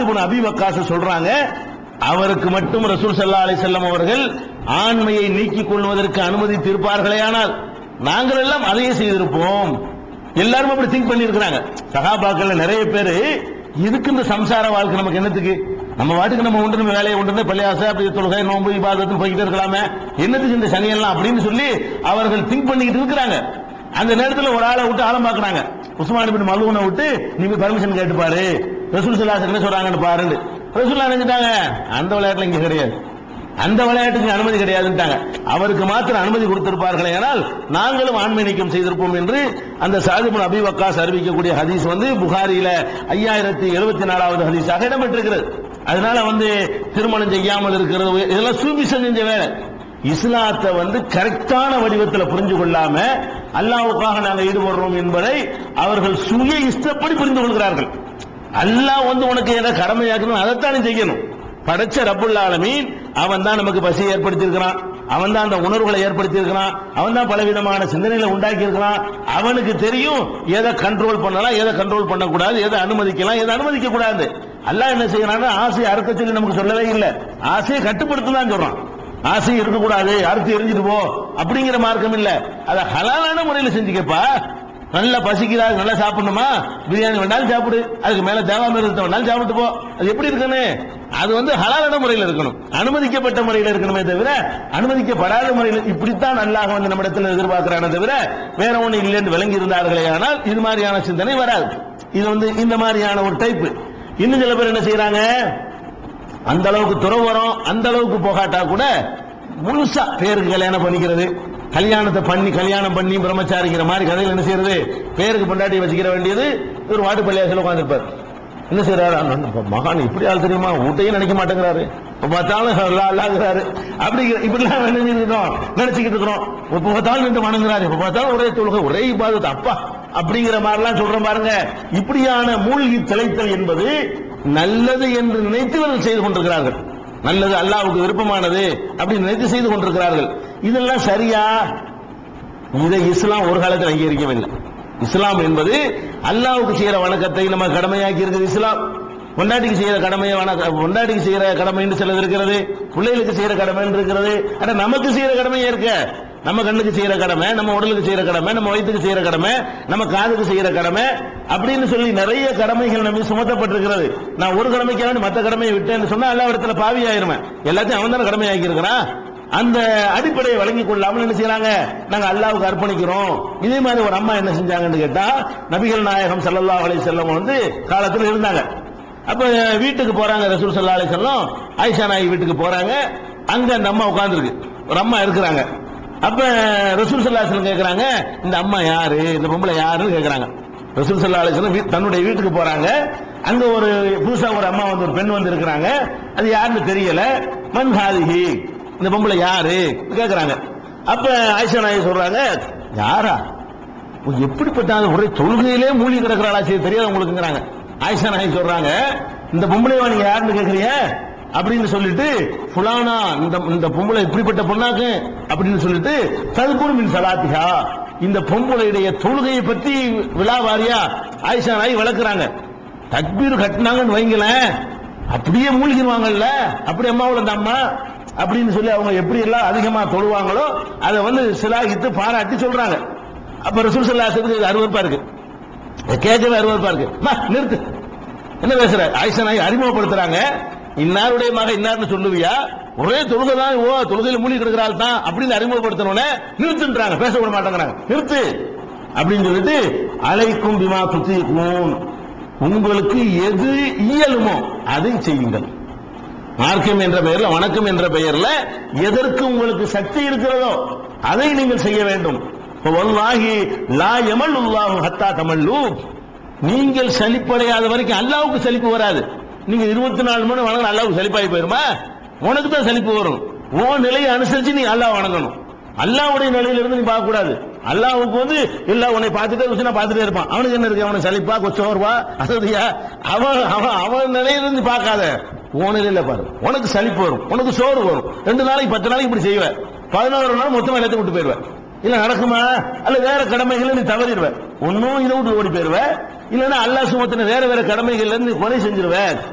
இப்னு அபீ வக்காஸ் சொல்றாங்க, அவருக்கு மட்டும் ரசூல் ஸல்லல்லாஹு அலைஹி வஸல்லம் அவர்கள் ஆண்மையை நீக்கிக் கொள்வதற்கு அனுமதித்து இருப்பார்களேயானால் நாங்கள் எல்லாம் அதையே செய்திருப்போம். எல்லாரும் அப்படி திங்க் பண்ணி இருக்கிறாங்க. சஹாபாக்கள் நிறைய பேரு இதுக்கு இந்த சம்சார வாழ்க்கை நமக்கு என்னத்துக்கு, நம்ம வாட்டுக்கு நம்ம உண்டு நம்ம வேலையை உண்டு பள்ளியாசை அப்படி தொழுகை நோன்பு இபாதத்து போய்கிட்டு இருக்கலாமே, என்னத்துக்கு இந்த சனியெல்லாம் அப்படின்னு சொல்லி அவர்கள் திங்க் பண்ணிக்கிட்டு இருக்கிறாங்க. அந்த நேரத்தில் ஒரு ஆளை விட்டு ஆழம் பார்க்கறாங்க. உஸ்மான் இப்னு மல்ஊனை விட்டு நீங்க பர்மிஷன் கேட்டு பாரு, ரசூல் ஸல்லல்லாஹு அலைஹி வஸல்லம் என்ன சொல்றாங்கன்னு பாருன்னு. ரசூல் நினைச்சிட்டாங்க அந்த விளையாட்டுல இங்க கிடையாது, அந்த விளையாட்டுக்கு அனுமதி கிடையாதுட்டாங்க. அவருக்கு மாத்திரம் அனுமதி கொடுத்திருப்பார்களே ஆனால் நாங்களும் ஆண்மை நீக்கம் செய்திருப்போம் என்று அந்த சஅத் இப்னு அபீ வக்காஸ் அறிவிக்கக்கூடிய ஹதீஸ் புகாரியில 5074வது ஹதீஸாக இடம்பெற்றிருக்கிறது. அதனால திருமணம் செய்யாமல் இருக்கிறது இதெல்லாம் சூபிசம் செஞ்ச வேலை. இஸ்லாத்தை கரெக்டான வடிவத்தில் புரிஞ்சு கொள்ளாம அல்லாஹ்வுக்காக நாங்கள் ஈடுபடுறோம் என்பதை அவர்கள் சுய இஷ்டப்படி புரிந்து கொள்கிறார்கள். அல்லாஹ் உனக்கு என்ன கடமையாக்கணும் அதைத்தான் செய்யணும். படைச்ச ரப்புல் ஆலமீன் அவன் தான் நமக்கு பசியை ஏற்படுத்தி இருக்கிறான், அவன் தான் அந்த உணர்வுகளை ஏற்படுத்தி இருக்கிறான், அவன் தான் பலவிதமான சிந்தனைகளை உண்டாக்கி இருக்கிறான். அவனுக்கு தெரியும் எதை கண்ட்ரோல் பண்ணலாம், எதை கண்ட்ரோல் பண்ணக்கூடாது, எதை அனுமதிக்கலாம், எதை அனுமதிக்க கூடாது. அல்லாஹ் என்ன செய்யறான், ஆசையை அறுக்க சொல்லி நமக்கு சொல்லவே இல்லை, ஆசையை கட்டுப்படுத்ததான் சொல்றான். ஆசை இருக்கக்கூடாது, அறுத்து எரிஞ்சிட்டு போ அப்படிங்கிற மார்க்கம் இல்ல. அதை ஹலாலான முறையில் செஞ்சுக்கப்பா. நல்லா பசிக்கிறாரு, நல்லா சாப்பிடணுமா, பிரியாணி வேணாலும் சாப்பிடு, அதுக்கு மேல தேவாமிரதத்தை வேணாலும் சாப்பிட்டு போ. அது எப்படி இருக்கணும், அது ஹலாலான முறையில் இருக்கணும், அனுமதிக்கப்பட்ட முறையில் இருக்கணுமே தவிர அனுமதிக்கப்படாத முறையில். இப்படித்தான் அல்லாஹ் நம்மிடத்தில் எதிர்பார்க்கிறானே தவிர வேற ஒண்ணு இல்லைன்னு விளங்கி இருந்தார்களே ஆனால் இது மாதிரியான சிந்தனை வராது. இது இந்த மாதிரியான ஒரு டைப். இன்னும் சில பேர் என்ன செய்யறாங்க, அந்த அளவுக்கு துறவு வரும், அந்த அளவுக்கு போகாட்டா கூட முழுசா பேருக்கு கல்யாணம் பண்ணிக்கிறது, கல்யாணம் பண்ணி பிரம்மச்சாரிங்கிற மாதிரி கதையில் என்ன செய்யறது, பேருக்கு பொண்டாட்டி வச்சுக்கிற வேண்டியது. ஒரு வாட்டு பள்ளியாசல உட்கார்ந்துருப்பார், என்ன செய்யறாரு, மகான் இப்படி ஆள் தெரியுமா, ஊட்டையும் நினைக்க மாட்டேங்கிறாரு, பார்த்தாலும் அல்லாஹ்ங்கிறாரு, அப்படிங்கிற இப்படிலாம் நினைச்சுக்கிட்டு இருக்கிறோம். பார்த்தாலும் நின்று வணங்குறாரு, இப்ப பார்த்தாலும் ஒரே தொழுகை ஒரே இபாதத் அப்பா அப்படிங்கிற மாதிரிலாம் சொல்றோம் பாருங்க. இப்படியான மூழ்கி திளைத்தல் என்பது நல்லது என்று நினைத்து செய்து கொண்டிருக்கிறார்கள். நல்லது அல்லாஹ்வுக்கு விருப்பமானது அப்படி நினைத்து செய்து கொண்டிருக்கிறார்கள். இதெல்லாம் சரியா? இதை இஸ்லாம் ஒரு காலத்தில் அங்கீகரிக்கவில்லை. இஸ்லாம் என்பது அல்லாஹ்வுக்கு செய்யற வணக்கத்தை நம்ம கடமையாக்கி இருக்குது. இஸ்லாம் பொண்டாட்டிக்கு செய்யற கடமையை பொண்டாட்டிக்கு செய்யற கடமைன்னு சிலது இருக்கிறது, பிள்ளைகளுக்கு செய்யற கடமை இருக்கிறது. ஆனா நமக்கு செய்யற கடமையே இருக்க, நம்ம கண்ணுக்கு செய்யற கடமை, நம்ம உடலுக்கு செய்யற கடமை, நம்ம வயிற்றுக்கு செய்யற கடமை, நம்ம காதுக்கு செய்யற கடமை அப்படின்னு சொல்லி நிறைய கடமைகள் நம்ம சுமத்தப்பட்டிருக்கிறது. நான் ஒரு கடமைக்காக மற்ற கடமையை விட்டேன்னு சொன்னா எல்லா இடத்துல பாவி ஆயிருமே, எல்லாத்தையும் அவன் தானே கடமையாக்கி இருக்கிறான். அந்த அடிப்படையை வழங்கிக் கொள்ளாமல் என்ன செய்யறாங்க, நாங்க அல்லாஹ்வுக்கு அர்ப்பணிக்கிறோம். இதே மாதிரி ஒரு அம்மா என்ன செஞ்சாங்கன்னு கேட்டா, நபிகள் நாயகம் ஸல்லல்லாஹு அலைஹி வஸல்லம் காலத்தில் இருந்தாங்க. அப்ப வீட்டுக்கு போறாங்க, ரசூல் ஸல்லல்லாஹு அலைஹி வஸல்லம் ஆயிஷா நாயகி வீட்டுக்கு போறாங்க. அங்க அந்த அம்மா உட்கார்ந்துருக்கு, ஒரு அம்மா இருக்கிறாங்க. அப்ப ரசூல் ஸல்லல்லாஹு அலைஹி வஸல்லம் கேக்குறாங்க, இந்த அம்மா யாரு, இந்த பொம்பளை யாருன்னு கேக்குறாங்க. ரசூல் ஸல்லல்லாஹு அலைஹி வஸல்லம் தன்னுடைய வீட்டுக்கு போறாங்க. அங்க ஒரு புதுசா ஒரு அம்மா ஒரு பெண் இருக்கிறாங்க. அது யாருன்னு தெரியல. மன் ஹாதிஹி, இந்த பொம்பளை யாரு கேக்குறாங்க. அப்ப ஆயிஷா நாயகி சொல்றாங்க, யாரா, எப்படிப்பட்ட ஒரே தொழுகையிலே மூழ்கி கிடக்கிறாளா, சரி தெரியாது உங்களுக்குங்கிறாங்க. ஆயிஷா நாயகி சொல்றாங்க, இந்த பொம்பளை நீங்க யாருன்னு கேக்குறீங்க அப்படின்னு சொல்லிட்டு, ஃபுலானா இந்த பொம்பளை இப்படிப்பட்ட பொண்ணாக்கு அப்படின்னு சொல்லிட்டு, ததுகுரு மின் ஸலாத்திஹா, இந்த பொம்பளையுடைய தொழுகையை பற்றி விழாவாரியா ஆயிஷா நாயகி விளக்குறாங்க. தக்பீர் கட்டினாங்கன்னு வைங்களேன், அப்படியே மூழ்கிடுவாங்கல்ல, அப்படி அம்மாவோட அந்த அம்மா அப்படின்னு சொல்லி அவங்க எப்படி எல்லாம் அதிகமா தொழுவாங்களோ அதை சிலாகித்து பாராட்டி சொல்றாங்க. அப்ப ரசூல் ஸல்லல்லாஹு அலைஹி வஸல்லம் அருவருப்பா இருக்கு, கேட்கவே அருவருப்பா இருக்கு. நிறுத்து, என்ன பேசுற, ஆயிஷா நாயகி அறிமுகப்படுத்துறாங்க. இன்னாருடைய மக இன்னார்னு சொல்லுவியா, ஒரே தொழுகை தான், ஓ தொழுகையில மூழ்கி கிடக்கிறாள் தான் அப்படின்னு அறிமுகப்படுத்தணும்னே நிறுத்துன்றாங்க, பேச விட மாட்டேங்கிறாங்க. நிறுத்து அப்படின்னு சொல்லிட்டு, அலைக்கும் பிமா துத்தீகூன், உங்களுக்கு எது இயலுமோ அதை செய்யுங்கள். மார்க்கம் என்ற பெயர்ல, வணக்கம் என்ற பெயர்ல எதற்கு உங்களுக்கு சக்தி இருக்கிறதோ அதை நீங்கள் செய்ய வேண்டும். வல்லாஹி லா யமல்லுல்லாஹு ஹத்தா தமல்லு, நீங்கள் சலிப்படையாத வரைக்கும் அல்லாஹ்வுக்கு சலிப்பு வராது. நீங்க 24 மணி வணங்க அல்லாஹ்வுக்கு சலிப்பாகி போயிருமா, உனக்கு தான் சலிப்பு வரும். உன் நிலையை அனுசரிச்சு நீ அல்லாஹ் வணங்கணும். அல்லாஹ்வுடைய நிலையில இருந்து நீ பார்க்க கூடாது. அல்லாஹ்வுக்கு எல்லாம் உன்னை பார்த்துட்டே பார்த்துட்டே இருப்பான். அவனுக்கு என்ன இருக்கு, அவனை சலிப்பா கொச்சோர்வா அசதியா, அவன் நிலையிலிருந்து பார்க்காத, உன் நிலையில பாரு. உனக்கு சலிப்பு வரும், உனக்கு சோறு வரும். 2 நாளைக்கு 10 நாளைக்கு இப்படி செய்வ, 11 நாள் மொத்தமா எல்லாத்தையும் விட்டு போயிருவ. இல்ல நடக்குமா, அல்ல வேற கடமைகளை நீ தவறிடுவ, ஒன்னும் இதை விட்டு ஓடி போயிருவ. இல்லன்னா அல்லாஹ் சுமத்தின வேற வேற கடமைகள்ல இருந்து கொலை செஞ்சிருவ.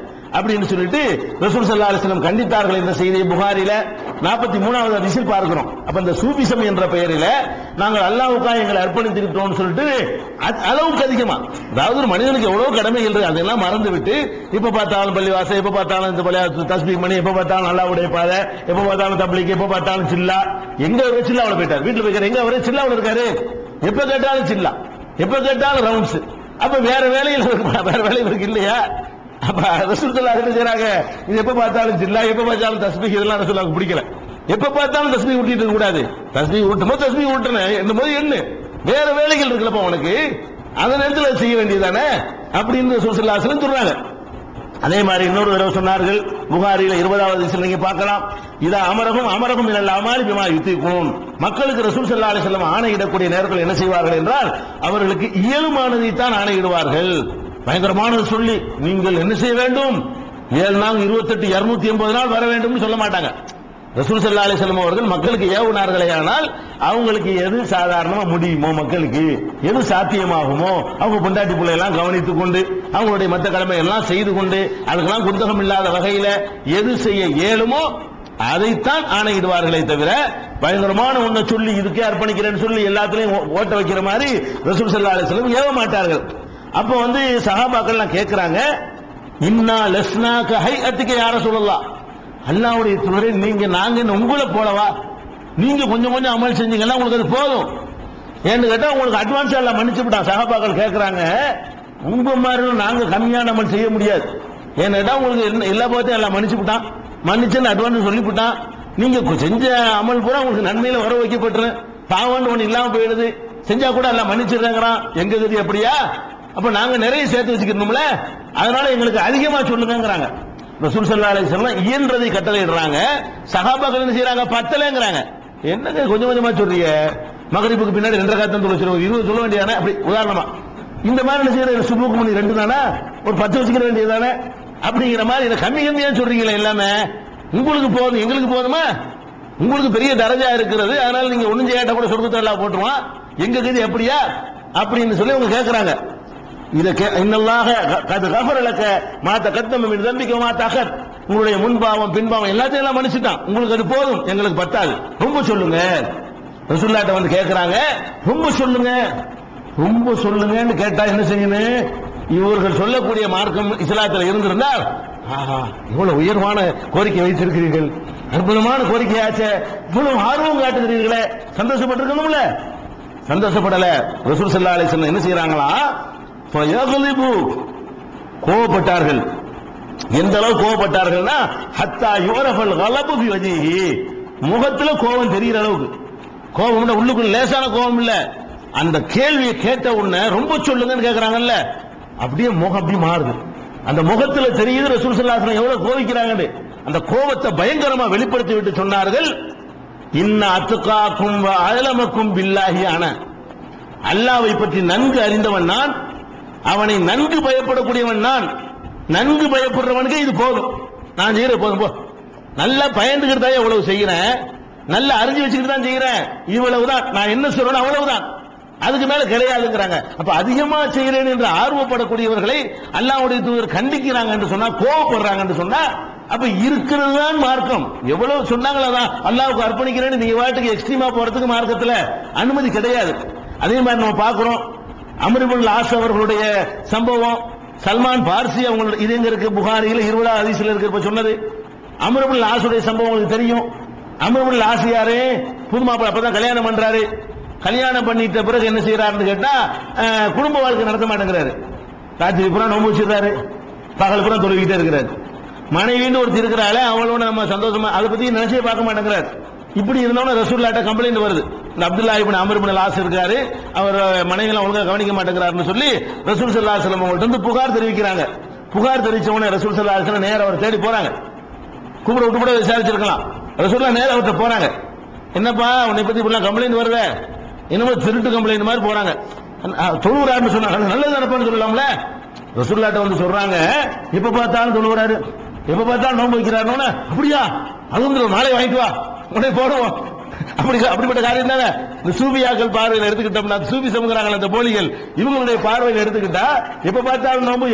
அப்படின்னு சொல்லிட்டு ரசூல் ஸல்லல்லாஹு அலைஹி வஸல்லம் கண்டித்தார்கள் என்ற செய்தியை புகாரில 43வது ஹதீஸில் பார்க்கிறோம். அப்ப இந்த சூபிசம் என்ற பெயரில நாங்கள் அல்லாஹ்வுக்காக எங்களை அர்ப்பணித்திருக்கிறோம் சொல்லிட்டு அளவுக்கு அதிகமா, அதாவது ஒரு மனிதனுக்கு எவ்வளவு கடமைகள் இருக்கு அதெல்லாம் மறந்து விட்டு இப்ப பார்த்தாலும் பள்ளிவாசல், எப்ப பார்த்தாலும் இந்த தஸ்பீஹ் மணி, எப்ப பார்த்தாலும் அல்லாஹ்வுடைய பாதை, எப்ப பார்த்தாலும் தப்லீக், எப்ப பார்த்தாலும் சில்லா, எங்க அவரே சில்லாவுல போயிட்டார். வீட்டுல போய் எங்க அவரே சில்லாவுல இருக்காரு, எப்ப கேட்டாலும் சில்லா, எப்ப கேட்டாலும் ரவுண்ட்ஸ். அப்ப வேற வேலையில் வேற வேலையில் இருக்கு இல்லையா? அப்ப ரசூல் ஸல்லல்லாஹு அலைஹி வஸல்லம் செய்றாங்க, இது எப்ப பார்த்தாலும் சில்லா, எப்ப பார்த்தாலும் தஸ்பீஹ், இதெல்லாம் ரசூலுல்லாஹ்க்கு பிடிக்கல. எப்ப பார்த்தாலும் தஸ்பீஹ் ஊட்டிட்டு இருக்க கூடாது. தஸ்பீஹ் ஊட்டும்போது தஸ்பீஹ் ஊட்டணும், என்னும்போது என்ன வேற வேலைகள் இருக்குல்லப்பா உனக்கு, அந்த நேரத்தில் செய்ய வேண்டியதானே அப்படின்னு ரசூல் ஸல்லல்லாஹு அலைஹி வஸல்லம் சொல்றாங்க. அதே மாதிரி இன்னொரு தடவை சொன்னார்கள், புகாரில 20வது ஹதீஸில் நீங்க பார்க்கலாம், இதா அமரகும் மினல் அமாலி பிமா யுதீகுன். மக்களுக்கு ரசூல் ஸல்லல்லாஹு அலைஹி வஸல்லம் ஆணையிடக்கூடிய நேரத்தில் என்ன செய்வார்கள் என்றால் அவர்களுக்கு இயலுமானதை தான் ஆணையிடுவார்கள். பயங்கரமானது சொல்லி நீங்கள் என்ன செய்ய வேண்டும், 7 நாள் 28 280 நாள் வர வேண்டும் சொல்ல மாட்டாங்க. ரசூல் ஸல்லல்லாஹு அலைஹி வஸல்லம் அவர்கள் மக்களுக்கு ஏவுனார்களே, ஆனால் அவங்களுக்கு எது சாதாரணமா முடியுமோ, மக்களுக்கு எது சாத்தியமாகுமோ, அவங்க பொண்டாட்டி பிள்ளை எல்லாம் கவனித்துக் கொண்டு அவங்களுடைய மற்ற கடமை எல்லாம் செய்து கொண்டு அதுக்கெல்லாம் குந்தகம் இல்லாத வகையில எது செய்ய இயலுமோ அதைத்தான் ஆணையிடுவார்களே தவிர பயங்கரமான ஒன்றை சொல்லி இதுக்கே அர்ப்பணிக்கிறேன்னு சொல்லி எல்லாத்திலையும் ஓட்ட வைக்கிற மாதிரி ரசூல் ஸல்லல்லாஹு அலைஹி வஸல்லம் ஏவ மாட்டார்கள். அப்போ சஹாபாக்கள் எல்லாம் கேட்கிறாங்க, இன்னா லஸ்னாக ஹைஅத்திக யா ரசூலல்லாஹ், அல்லாஹ்வுடைய தூதரே நீங்க நாங்க உங்களை போலவா, நீங்க கொஞ்சம் கொஞ்சம் அமல் செஞ்சீங்கன்னா உங்களுக்கு அது போதும் ஏன்னு கேட்டா உங்களுக்கு அட்வான்ஸ் எல்லாம் மன்னிச்சு விட்டான். சஹாபாக்கள் கேட்கிறாங்க, உங்க மாதிரி நாங்க கம்மியான அமல் செய்ய முடியாது, ஏன்னு கேட்டா உங்களுக்கு எல்லா போத்தையும் எல்லாம் மன்னிச்சு விட்டான், மன்னிச்சுன்னு அட்வான்ஸ் சொல்லிவிட்டான், நீங்க செஞ்ச அமல் பூரா உங்களுக்கு நன்மையில வர வைக்கப்பட்டு பாவம் ஒண்ணு இல்லாம போயிடுது, செஞ்சா கூட எல்லாம் மன்னிச்சிடுறாங்கிறான், எங்க கதி அப்படியா, அப்ப நாங்க நிறைய சேர்த்து வச்சுக்கணும்ல, அதனால எங்களுக்கு அதிகமா சொல்லுங்கிறாங்க. ரசூல் ஸல்லல்லாஹு அலைஹி வஸல்லம் இயன்றதை கட்டளையிடுறாங்க. சஹாபாக்கள் என்ன செய்யறாங்க, பத்தலைங்கிறாங்க. என்னங்க கொஞ்சம் கொஞ்சமா சொல்றீங்க, மகரிபுக்கு பின்னாடி 2 ரக்காத் தொழுகிறோம், 20 சொல்ல வேண்டியதானே, அப்படி உதாரணமா இந்த மாதிரி என்ன செய்யற, சுபுக்கு மணி 2 தானே, ஒரு 10 வச்சுக்கிற வேண்டியதானே, அப்படிங்கிற மாதிரி இதை கம்மி கம்மியா சொல்றீங்களே எல்லாமே, உங்களுக்கு போதும் எங்களுக்கு போதுமா, உங்களுக்கு பெரிய தரஜா இருக்கிறது, அதனால நீங்க ஒண்ணும் செய்யாட்ட கூட சொர்க்கத்தை எல்லாம் போட்டுருவான், எங்க கதி அப்படியா அப்படின்னு சொல்லி அவங்க கேட்கறாங்க. இத இன்னல்லாஹ கத் கஃபர லக மா தகத்தம மின் தம்பிக மா தஅഖர், உங்களுடைய முன்பாவம் பின்பாவம் எல்லாத்தையும் எல்லாம் மன்னிச்சிட்டான், உங்களுக்கு அது போதும் எங்களுக்கு பத்தாது, ரொம்ப சொல்லுங்க. ரசூலுல்லாஹ்ட்ட கேட்கறாங்க, ரொம்ப சொல்லுங்க, ரொம்ப சொல்லுங்கன்னு கேட்டா என்ன செய்யணும், இவர்கள் சொல்லக்கூடிய மார்க்கம் இஸ்லாத்தில் இருந்திருந்தால் இவ்வளவு உயர்வான கோரிக்கை வைத்திருக்கிறீர்கள், அற்புதமான கோரிக்கையாச்சே, இவ்வளவு ஆர்வம் காட்டுகிறீர்களே, சந்தோஷப்பட்டிருக்கணும்ல, சந்தோஷப்படல. ரசூல் ஸல்லல்லாஹு அலைஹி வஸல்லம் என்ன செய்யறாங்களா, கோபப்பட்டார்கள். எந்த அளவு கோபப்பட்டார்கள்னா ஹத்தா யுரஃபல் கலபு ஃபி வஜ்ஹி, முகத்துல கோபம் தெரிகிற அளவுக்கு, கோபம் உள்ளுக்குள்ள லேசான கோபம் இல்ல, அந்த கேள்வியை கேட்ட உடனே ரொம்ப சொல்லுங்கன்னு கேட்கறாங்கல்ல, அப்படியே முகம் அப்படி மாறுது, அந்த முகத்துல தெரியுது ரசூல் ஸல்லல்லாஹு அலைஹி வஸல்லம் எவ்வளவு கோபிக்கிறாங்கன்னு. அந்த கோபத்தை பயங்கரமா வெளிப்படுத்தி விட்டு சொன்னார்கள், இன்ன அத்துகாக்கும் வ அலமக்கும் பில்லாஹி அன, அல்லாஹ்வை பற்றி நன்கு அறிந்தவன் நான், அவனை நன்கு பயப்படக்கூடியவன் நான், நன்கு பயப்படுறவனுக்கு இது போதும், நான் செய்யற போதும் போ, நல்லா பயந்துகிட்டு தான் எவ்வளவு செய்யறேன், நல்லா அறிஞ்சு வச்சுக்கிட்டு தான் செய்யறேன், இவ்வளவுதான் நான் என்ன சொல்றேன் அவ்வளவுதான், அதுக்கு மேல கிடையாதுங்கிறாங்க. அப்ப அதிகமா செய்யறேன் என்று ஆர்வப்படக்கூடியவர்களை அல்லாஹ்வுடைய தூதர் கண்டிக்கிறாங்க என்று சொன்னா, கோபப்படுறாங்க என்று சொன்னா, அப்ப இருக்கிறது தான் மார்க்கம். எவ்வளவு சொன்னாங்களோ தான் அல்லாஹ்வுக்கு அர்ப்பணிக்கிறேன்னு நீங்க வாட்டுக்கு எக்ஸ்ட்ரீமா போறதுக்கு மார்க்கத்துல அனுமதி கிடையாது. அதே மாதிரி நம்ம பார்க்கிறோம், அம்ர் இப்னு ஆஸ் அவர்களுடைய சம்பவம், சல்மான் பார்சி அவங்களுடைய இது எங்க இருக்கு, புகாரியில 20வது ஹதீஸ்ல இருக்கு. இப்ப சொன்னது அம்ர் இப்னு ஆஸுடைய சம்பவம் உங்களுக்கு தெரியும். அம்ர் இப்னு ஆஸ் யாரு, புது மாப்பிள்ளை அப்பதான் கல்யாணம் பண்றாரு, கல்யாணம் பண்ணிட்ட பிறகு என்ன செய்யறாருன்னு கேட்டா குடும்ப வாழ்க்கை நடத்த மாட்டேங்கிறாரு, ராத்திரி பூரா நோம்பு வச்சிருக்காரு, பகல் பூரா தொழுகிட்டே இருக்கிறாரு, மனைவின்னு ஒருத்தர் இருக்கிறாள் அவளோட நம்ம சந்தோஷமா அதை பத்தி நினைச்சே பார்க்க மாட்டேங்கிறாரு. இப்படி இருந்தவன ரசூலுல்லாஹ்ட்ட கம்ப்ளைண்ட் வருது, இந்த அப்துல்லாஹ் இப்னு அம்ர் இப்னு ஆஸ் இருக்காரு, அவர் மனைவிகளை ஒழுங்கா கவனிக்க மாட்டேங்கிறாருன்னு சொல்லி ரசூல் ஸல்லல்லாஹு அலைஹி வஸல்லம் அவங்கள்ட்ட வந்து புகார் தெரிவிக்கிறாங்க. புகார் தெரிவிச்ச உடனே ரசூல் ஸல்லல்லாஹு அலைஹி வஸல்லம் நேரா அவர் தேடி போறாங்க, கூப்பிட விட்டு கூட விசாரிச்சிருக்கலாம், ரசூலுல்லாஹ் நேரா அவர்கிட்ட போறாங்க, என்னப்பா உன்னை பத்தி இப்படிலாம் கம்ப்ளைண்ட் வருது, என்னமோ திருட்டு கம்ப்ளைண்ட் மாதிரி போறாங்க, தொழுகிறாருன்னு சொன்னாங்க, நல்லது நடப்பான்னு சொல்லலாம்ல. ரசூலுல்லாஹ்ட்ட வந்து சொல்றாங்க, எப்ப பார்த்தாலும் தொழுகிறாரு, எப்ப பார்த்தாலும் நோன்பு வைக்கிறாரு, அப்படியா அது நாளை வாங்கிட்டு வா உடனே போடுவோம், அப்படிப்பட்ட காரியம் தானே. இந்த சூபியாக்கள் பார்வையில் எடுத்துக்கிட்டோம்னா, சூபி சமுகிறாங்க அந்த போலிகள், இவங்களுடைய பார்வையில் எடுத்துக்கிட்டா எப்ப பார்த்தாலும் நோன்பு